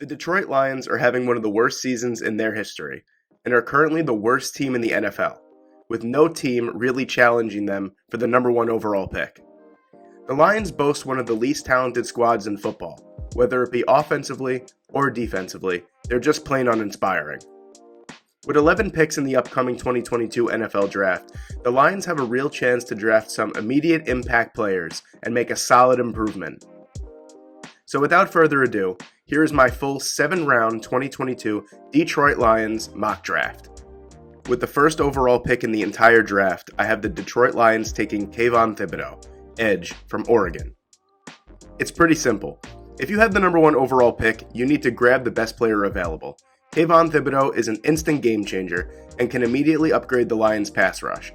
The Detroit Lions are having one of the worst seasons in their history, and are currently the worst team in the NFL, with no team really challenging them for the number one overall pick. The Lions boast one of the least talented squads in football, whether it be offensively or defensively, they're just plain uninspiring. With 11 picks in the upcoming 2022 NFL Draft, the Lions have a real chance to draft some immediate impact players and make a solid improvement. So without further ado, here is my full 7-round 2022 Detroit Lions mock draft. With the first overall pick in the entire draft, I have the Detroit Lions taking Kayvon Thibodeaux, edge from Oregon. It's pretty simple. If you have the number one overall pick, you need to grab the best player available. Kayvon Thibodeaux is an instant game changer and can immediately upgrade the Lions' pass rush.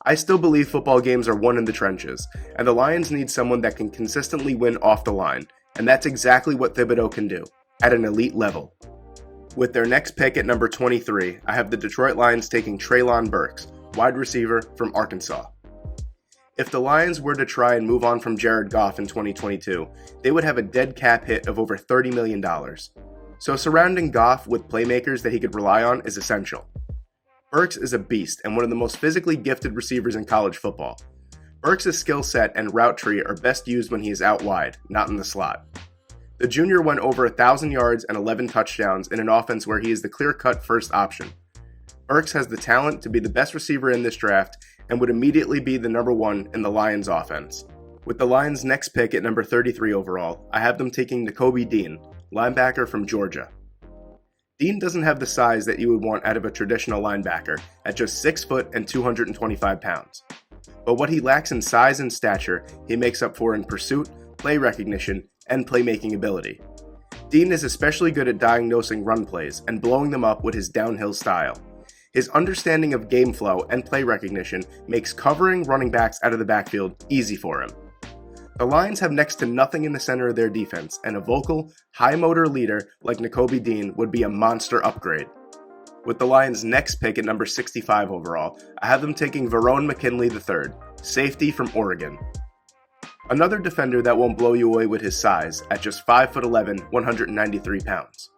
I still believe football games are won in the trenches, and the Lions need someone that can consistently win off the line, and that's exactly what Thibodeaux can do, at an elite level. With their next pick at number 23, I have the Detroit Lions taking Treylon Burks, wide receiver from Arkansas. If the Lions were to try and move on from Jared Goff in 2022, they would have a dead cap hit of over $30 million. So surrounding Goff with playmakers that he could rely on is essential. Burks is a beast and one of the most physically gifted receivers in college football. Burks' skill set and route tree are best used when he is out wide, not in the slot. The junior went over 1,000 yards and 11 touchdowns in an offense where he is the clear-cut first option. Burks has the talent to be the best receiver in this draft and would immediately be the number one in the Lions offense. With the Lions' next pick at number 33 overall, I have them taking Nakobe Dean, linebacker from Georgia. Dean doesn't have the size that you would want out of a traditional linebacker at just 6 foot and 225 pounds. But what he lacks in size and stature, he makes up for in pursuit, play recognition, and playmaking ability. Dean is especially good at diagnosing run plays and blowing them up with his downhill style. His understanding of game flow and play recognition makes covering running backs out of the backfield easy for him. The Lions have next to nothing in the center of their defense, and a vocal, high-motor leader like Nakobe Dean would be a monster upgrade. With the Lions' next pick at number 65 overall, I have them taking Verone McKinley III, safety from Oregon. Another defender that won't blow you away with his size, at just 5'11", 193 pounds.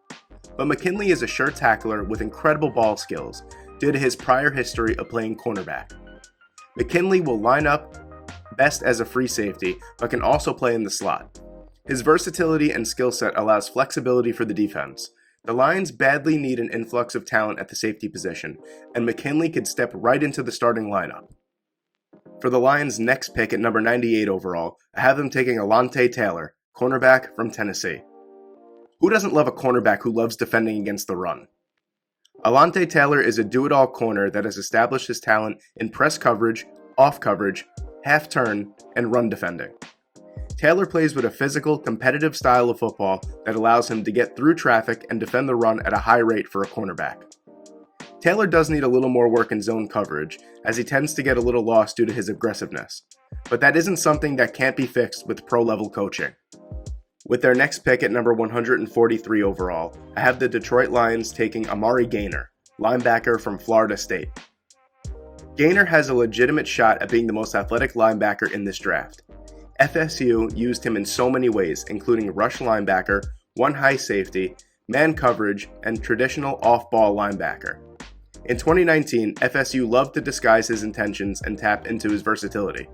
But McKinley is a sure tackler with incredible ball skills due to his prior history of playing cornerback. McKinley will line up best as a free safety, but can also play in the slot. His versatility and skill set allows flexibility for the defense. The Lions badly need an influx of talent at the safety position, and McKinley could step right into the starting lineup. For the Lions' next pick at number 98 overall, I have them taking Alontae Taylor, cornerback from Tennessee. Who doesn't love a cornerback who loves defending against the run? Alontae Taylor is a do-it-all corner that has established his talent in press coverage, off coverage, half turn, and run defending. Taylor plays with a physical, competitive style of football that allows him to get through traffic and defend the run at a high rate for a cornerback. Taylor does need a little more work in zone coverage, as he tends to get a little lost due to his aggressiveness, but that isn't something that can't be fixed with pro-level coaching. With their next pick at number 143 overall, I have the Detroit Lions taking Amari linebacker from Florida State. Gaynor has a legitimate shot at being the most athletic linebacker in this draft. FSU used him in so many ways, including rush linebacker, one high safety, man coverage, and traditional off-ball linebacker. In 2019, FSU loved to disguise his intentions and tap into his versatility.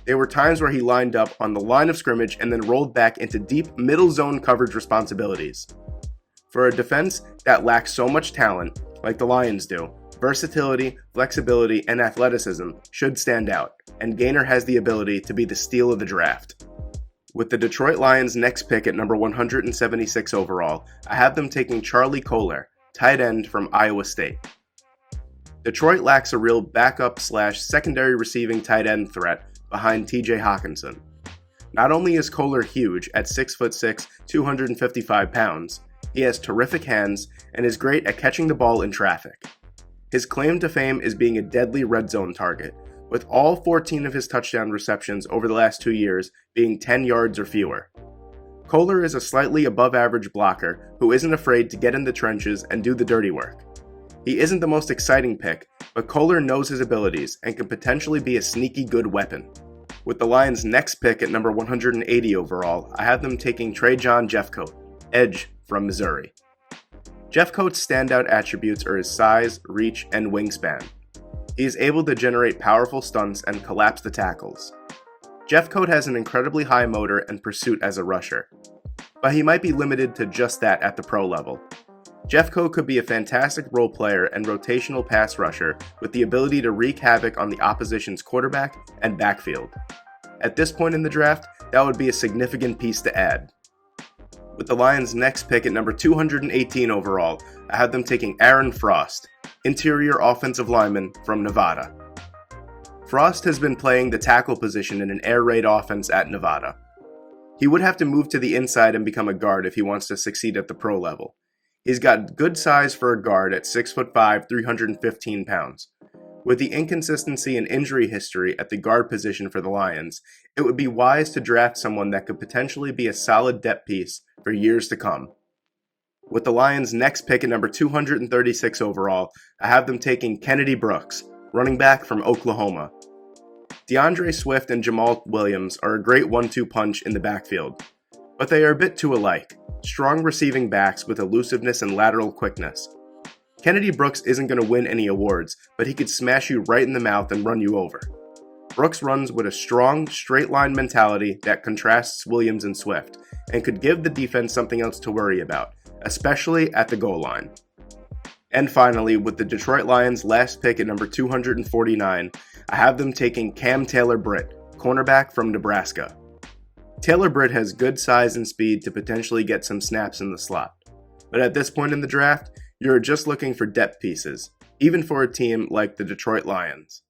There were times where he lined up on the line of scrimmage and then rolled back into deep middle zone coverage responsibilities. For a defense that lacks so much talent, like the Lions do, versatility, flexibility, and athleticism should stand out, and Gaynor has the ability to be the steal of the draft. With the Detroit Lions' next pick at number 176 overall, I have them taking Charlie Kohler, tight end from Iowa State. Detroit lacks a real backup/secondary receiving tight end threat behind TJ Hawkinson. Not only is Kohler huge at 6'6", 255 pounds, he has terrific hands and is great at catching the ball in traffic. His claim to fame is being a deadly red zone target, with all 14 of his touchdown receptions over the last 2 years being 10 yards or fewer. Kohler is a slightly above average blocker who isn't afraid to get in the trenches and do the dirty work. He isn't the most exciting pick, but Kohler knows his abilities and can potentially be a sneaky good weapon. With the Lions' next pick at number 180 overall, I have them taking Trajan Jeffcoat, edge from Missouri. Jeffcoat's standout attributes are his size, reach, and wingspan. He is able to generate powerful stunts and collapse the tackles. Jeffcoat has an incredibly high motor and pursuit as a rusher, but he might be limited to just that at the pro level. Jeffcoat could be a fantastic role player and rotational pass rusher with the ability to wreak havoc on the opposition's quarterback and backfield. At this point in the draft, that would be a significant piece to add. With the Lions' next pick at number 218 overall, I have them taking Aaron Frost, interior offensive lineman from Nevada. Frost has been playing the tackle position in an air raid offense at Nevada. He would have to move to the inside and become a guard if he wants to succeed at the pro level. He's got good size for a guard at 6'5", 315 pounds. With the inconsistency and injury history at the guard position for the Lions, it would be wise to draft someone that could potentially be a solid depth piece for years to come. With the Lions' next pick at number 236 overall, I have them taking Kennedy Brooks, running back from Oklahoma. DeAndre Swift and Jamal Williams are a great 1-2 punch in the backfield, but they are a bit too alike, strong receiving backs with elusiveness and lateral quickness. Kennedy Brooks isn't going to win any awards, but he could smash you right in the mouth and run you over. Brooks runs with a strong, straight-line mentality that contrasts Williams and Swift, and could give the defense something else to worry about, especially at the goal line. And finally, with the Detroit Lions' last pick at number 249, I have them taking Cam Taylor-Britt, cornerback from Nebraska. Taylor-Britt has good size and speed to potentially get some snaps in the slot, but at this point in the draft, you're just looking for depth pieces, even for a team like the Detroit Lions.